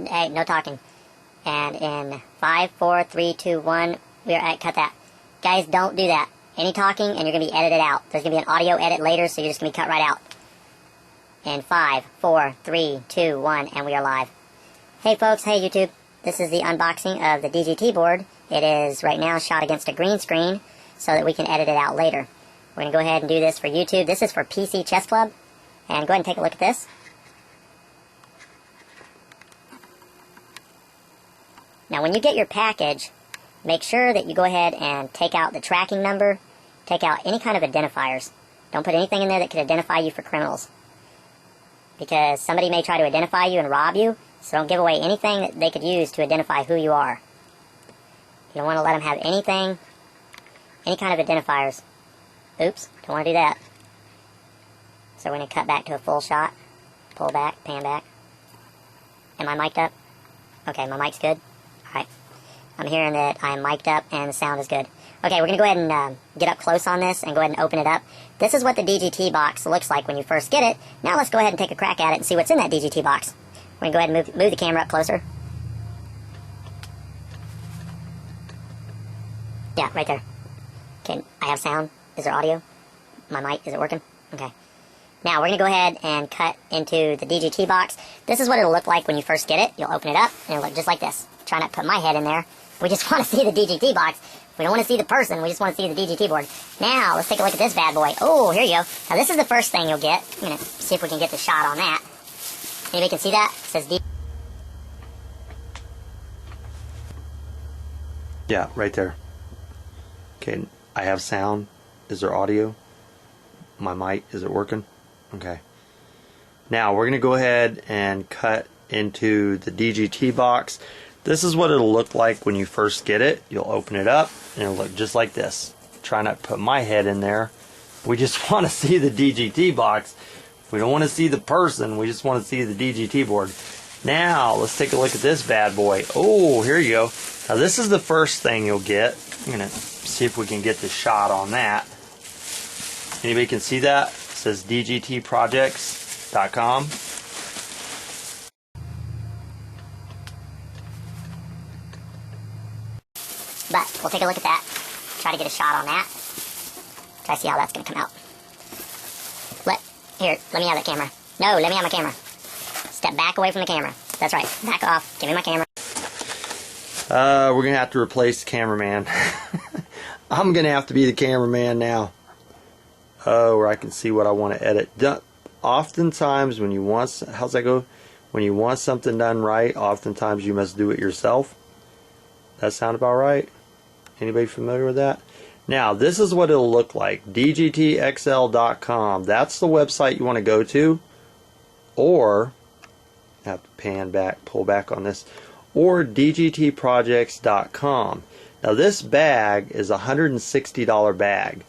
Hey, no talking. And in 5, 4, 3, 2, 1, we're at cut that. Guys, don't do that. Any talking and you're going to be edited out. There's going to be an audio edit later, so you're just going to be cut right out. In 5, 4, 3, 2, 1, and we are live. Hey folks, hey YouTube. This is the unboxing of the DGT board. It is right now shot against a green screen so that we can edit it out later. We're going to go ahead and do this for YouTube. This is for PC Chess Club. And go ahead and take a look at this. Now when you get your package, make sure that you go ahead and take out the tracking number, take out any kind of identifiers. Don't put anything in there that could identify you for criminals. Because somebody may try to identify you and rob you, so don't give away anything that they could use to identify who you are. You don't want to let them have anything, any kind of identifiers. Oops, don't want to do that. So we're going to cut back to a full shot, pull back, pan back. Am I mic'd up? Okay, my mic's good. Alright, I'm hearing that I am mic'd up and the sound is good. Okay, we're going to go ahead and get up close on this and go ahead and open it up. This is what the DGT box looks like when you first get it. Now let's go ahead and take a crack at it and see what's in that DGT box. We're going to go ahead and move the camera up closer. Yeah, right there. Okay, I have sound. Is there audio? My mic, is it working? Okay. Now we're going to go ahead and cut into the DGT box. This is what it'll look like when you first get it. You'll open it up and it'll look just like this. Try not to put my head in there. We just want to see the DGT box. We don't want to see the person. We just want to see the DGT board. Now let's take a look at this bad boy. Oh, here you go. Now this is the first thing you'll get. I'm going to see if we can get the shot on that. Anybody can see that? It says D. Yeah, right there. Okay, I have sound. Is there audio? My mic, is it working? Okay. Now we're going to go ahead and cut into the DGT box. This is what it'll look like when you first get it. You'll open it up and it'll look just like this. Try not to put my head in there. We just want to see the DGT box. We don't want to see the person. We just want to see the DGT board. Now let's take a look at this bad boy. Oh, here you go. Now this is the first thing you'll get. I'm going to see if we can get the shot on that. Anybody can see that? It says DGTprojects.com. But we'll take a look at that. Try to get a shot on that. Try to see how that's going to come out. Let me have that camera. No, let me have my camera. Step back away from the camera. That's right. Back off. Give me my camera. We're going to have to replace the cameraman. I'm going to have to be the cameraman now. Oh, where I can see what I want to edit. Oftentimes when you want, how's that go? When you want something done right, oftentimes you must do it yourself. That sound about right? Anybody familiar with that? Now, this is what it'll look like. DGTXL.com. That's the website you want to go to. Or, I have to pan back, pull back on this. Or DGTprojects.com. Now, this bag is a $160 bag.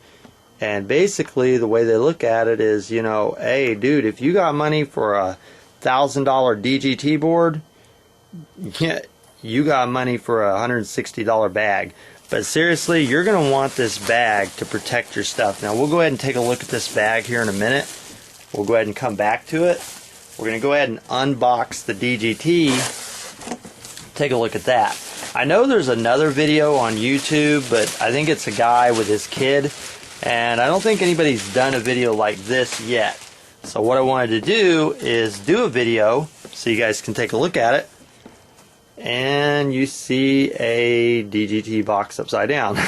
And basically, the way they look at it is, you know, hey, dude, if you got money for a $1,000 DGT board, you got money for a $160 bag. But seriously, you're going to want this bag to protect your stuff. Now, we'll go ahead and take a look at this bag here in a minute. We'll go ahead and come back to it. We're going to go ahead and unbox the DGT. Take a look at that. I know there's another video on YouTube, but I think it's a guy with his kid. And I don't think anybody's done a video like this yet. So what I wanted to do is do a video so you guys can take a look at it. And you see a DGT box upside down.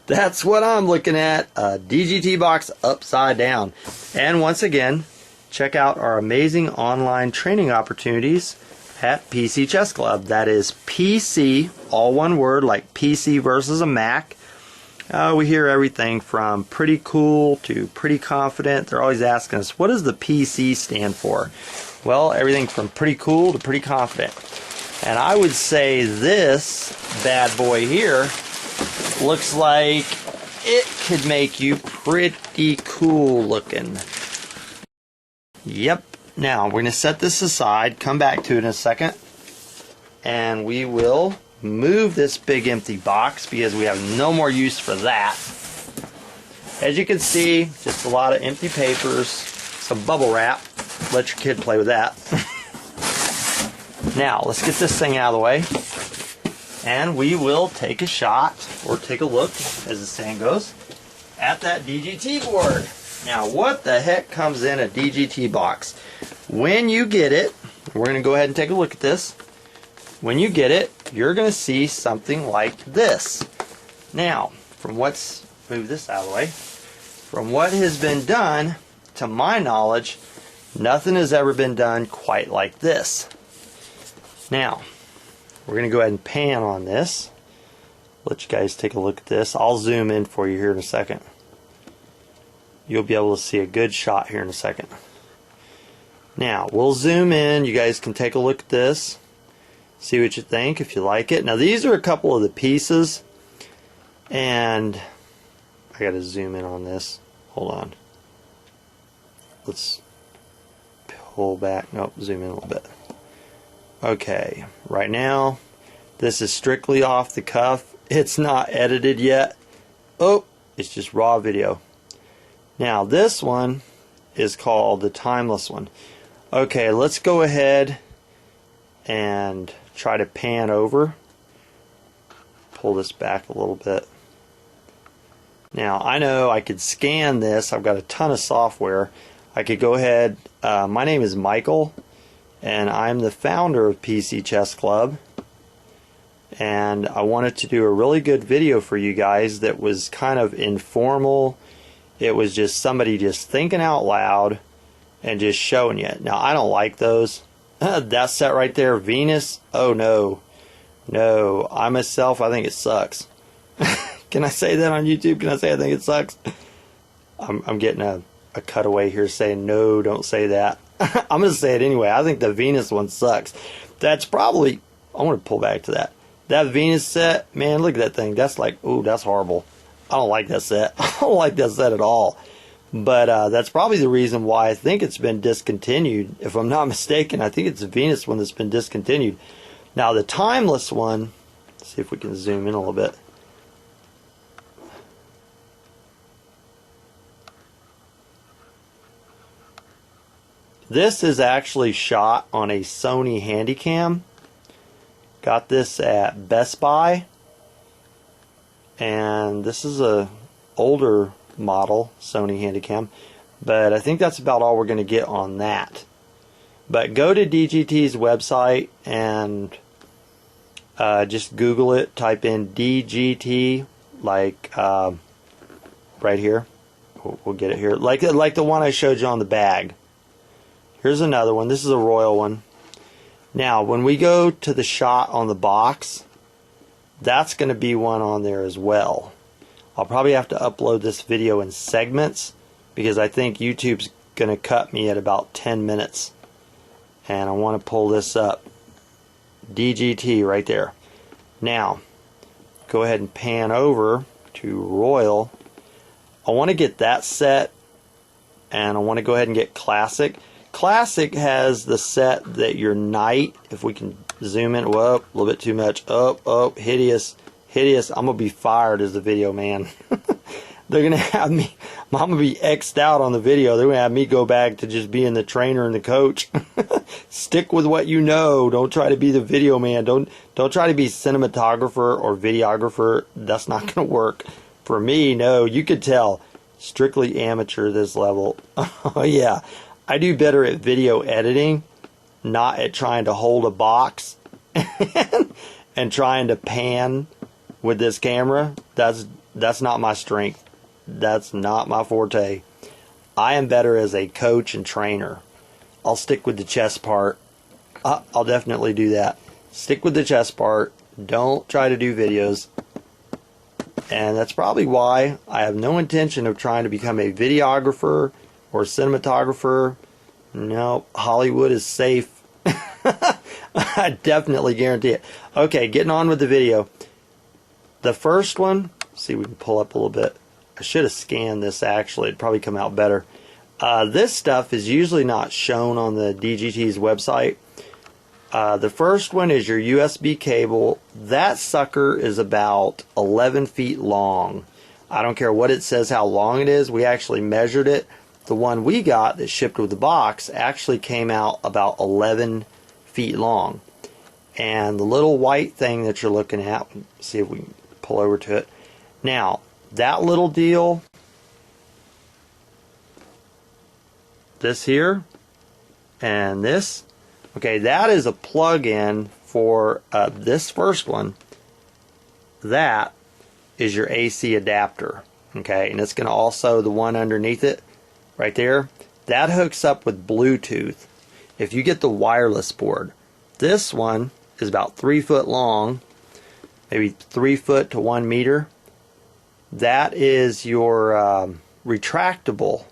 That's what I'm looking at, a DGT box upside down. And once again, check out our amazing online training opportunities at PC Chess Club. That is PC, all one word, like PC versus a Mac. We hear everything from pretty cool to pretty confident. They're always asking us, what does the PC stand for? Well, everything from pretty cool to pretty confident. And I would say this bad boy here looks like it could make you pretty cool looking. Yep. Now, we're going to set this aside, come back to it in a second, and we will move this big empty box because we have no more use for that. As you can see, just a lot of empty papers, some bubble wrap. Let your kid play with that. Now, let's get this thing out of the way, and we will take a shot, or take a look, as the saying goes, at that DGT board. Now, what the heck comes in a DGT box? When you get it, we're going to go ahead and take a look at this. When you get it, you're going to see something like this. Now, from what's, move this out of the way, from what has been done, to my knowledge, nothing has ever been done quite like this. Now, we're going to go ahead and pan on this. Let you guys take a look at this. I'll zoom in for you here in a second. You'll be able to see a good shot here in a second. Now, we'll zoom in. You guys can take a look at this. See what you think, if you like it. Now, these are a couple of the pieces. And I got to zoom in on this. Hold on. Let's pull back. Nope, zoom in a little bit. Okay, right now, this is strictly off the cuff. It's not edited yet. Oh, it's just raw video. Now, this one is called the timeless one. Okay, let's go ahead and try to pan over. Pull this back a little bit. Now, I know I could scan this. I've got a ton of software. I could go ahead. My name is Michael, and I'm the founder of PC Chess Club. And I wanted to do a really good video for you guys that was kind of informal. It was just somebody just thinking out loud and just showing you. Now, I don't like those. That set right there, Venus. Oh, no. No, I myself, I think it sucks. Can I say that on YouTube? Can I say I think it sucks? I'm getting a cutaway here saying, no, don't say that. I'm going to say it anyway. I think the Venus one sucks. That's probably, I want to pull back to that. That Venus set, man, look at that thing. That's like, ooh, that's horrible. I don't like that set. I don't like that set at all. But that's probably the reason why I think it's been discontinued. If I'm not mistaken, I think it's the Venus one that's been discontinued. Now, the timeless one, let's see if we can zoom in a little bit. This is actually shot on a Sony Handycam. Got this at Best Buy. And this is a older model Sony Handycam. But I think that's about all we're going to get on that. But go to DGT's website and just Google it. Type in DGT, like right here. We'll get it here. Like the one I showed you on the bag. Here's another one. This is a royal one. Now, when we go to the shot on the box, that's going to be one on there as well. I'll probably have to upload this video in segments because I think YouTube's going to cut me at about 10 minutes. And I want to pull this up. DGT right there. Now, go ahead and pan over to Royal. I want to get that set, and I want to go ahead and get Classic. Classic has the set that your knight, if we can zoom in, whoa, a little bit too much, oh, hideous, I'm going to be fired as the video man. They're going to have me, I'm going to be X'd out on the video. They're going to have me go back to just being the trainer and the coach. Stick with what you know. Don't try to be the video man. Don't try to be cinematographer or videographer. That's not going to work. For me, no, you could tell. Strictly amateur this level. Oh, yeah. I do better at video editing, not at trying to hold a box and trying to pan with this camera. That's not my strength. That's not my forte. I am better as a coach and trainer. I'll stick with the chess part. I'll definitely do that. Stick with the chess part. Don't try to do videos. And that's probably why I have no intention of trying to become a videographer or cinematographer. No, Hollywood is safe. I definitely guarantee it. Okay, getting on with the video. The first one, see if we can pull up a little bit. I should have scanned this actually. It'd probably come out better. This stuff is usually not shown on the DGT's website. The first one is your USB cable. That sucker is about 11 feet long. I don't care what it says how long it is. We actually measured it. The one we got that shipped with the box actually came out about 11 feet long. and the little white thing that you're looking at, see if we can pull over to it. Now, that little deal, this here, and this, okay, that is a plug-in for this first one. That is your AC adapter, okay, and it's going to also, the one underneath it, right there, that hooks up with Bluetooth. If you get the wireless board, this one is about 3 foot long, maybe 3 foot to 1 meter. That is your retractable.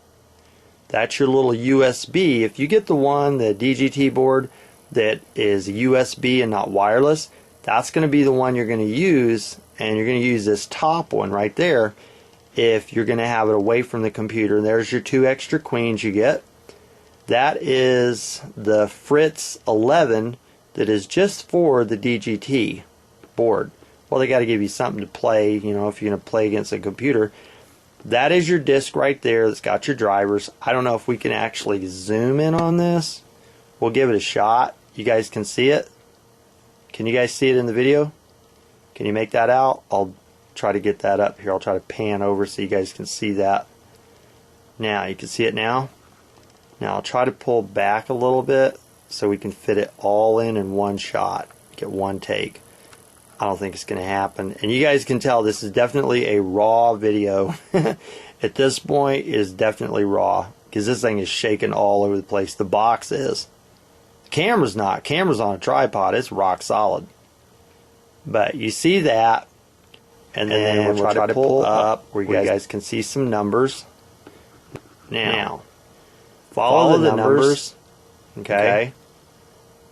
That's your little USB. If you get the one, the DGT board, that is USB and not wireless, that's going to be the one you're going to use, and you're going to use this top one right there if you're going to have it away from the computer. There's your 2 extra queens you get. That is the Fritz 11 that is just for the DGT board. Well, they got to give you something to play, you know, if you're going to play against a computer. That is your disc right there that's got your drivers. I don't know if we can actually zoom in on this. We'll give it a shot. You guys can see it. Can you guys see it in the video? Can you make that out? I'll try to get that up here. I'll try to pan over so you guys can see that. Now, you can see it now. Now, I'll try to pull back a little bit so we can fit it all in one shot. Get one take. I don't think it's going to happen. And you guys can tell this is definitely a raw video. At this point, it is definitely raw because this thing is shaking all over the place. The box is. The camera's not. Camera's on a tripod. It's rock solid. But you see that. And then we'll try to pull up where you guys can see some numbers. Now, follow the numbers. Okay.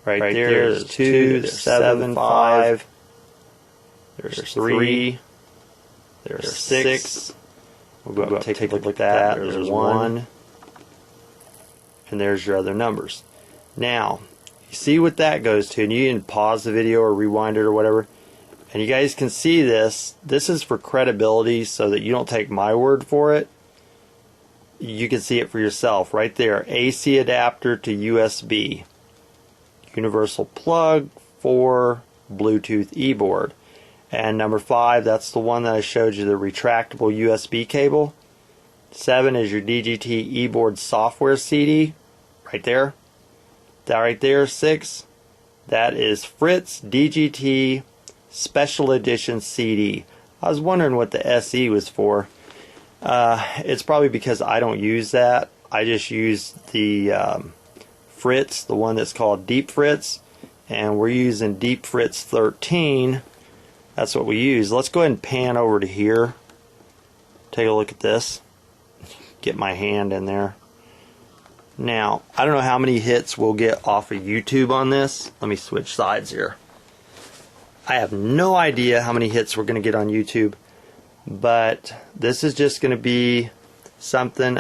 Right there, there's 2, there's 7, 5. There's 3. There's 6. We'll go up and take a look at that. There's 1. And there's your other numbers. Now, you see what that goes to. And you can pause the video or rewind it or whatever. And you guys can see this. This is for credibility so that you don't take my word for it. You can see it for yourself right there. AC adapter to USB. Universal plug for Bluetooth e-board. And number 5, that's the one that I showed you, the retractable USB cable. 7 is your DGT e-board software CD, right there. That right there, 6, that is Fritz DGT Special Edition CD. I was wondering what the SE was for. It's probably because I don't use that. I just use the Fritz, the one that's called Deep Fritz, and we're using Deep Fritz 13. That's what we use. Let's go ahead and pan over to here. Take a look at this. Get my hand in there. Now, I don't know how many hits we'll get off of YouTube on this. Let me switch sides here. I have no idea how many hits we're going to get on YouTube, but this is just going to be something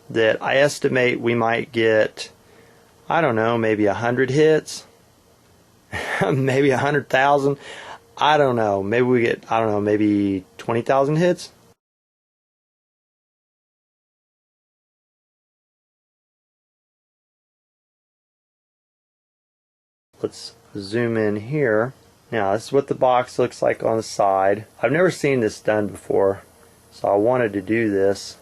that I estimate we might get, I don't know, maybe 100 hits, maybe 100,000. I don't know. Maybe we get, I don't know, maybe 20,000 hits. Let's zoom in here. Now, this is what the box looks like on the side. I've never seen this done before, so I wanted to do this.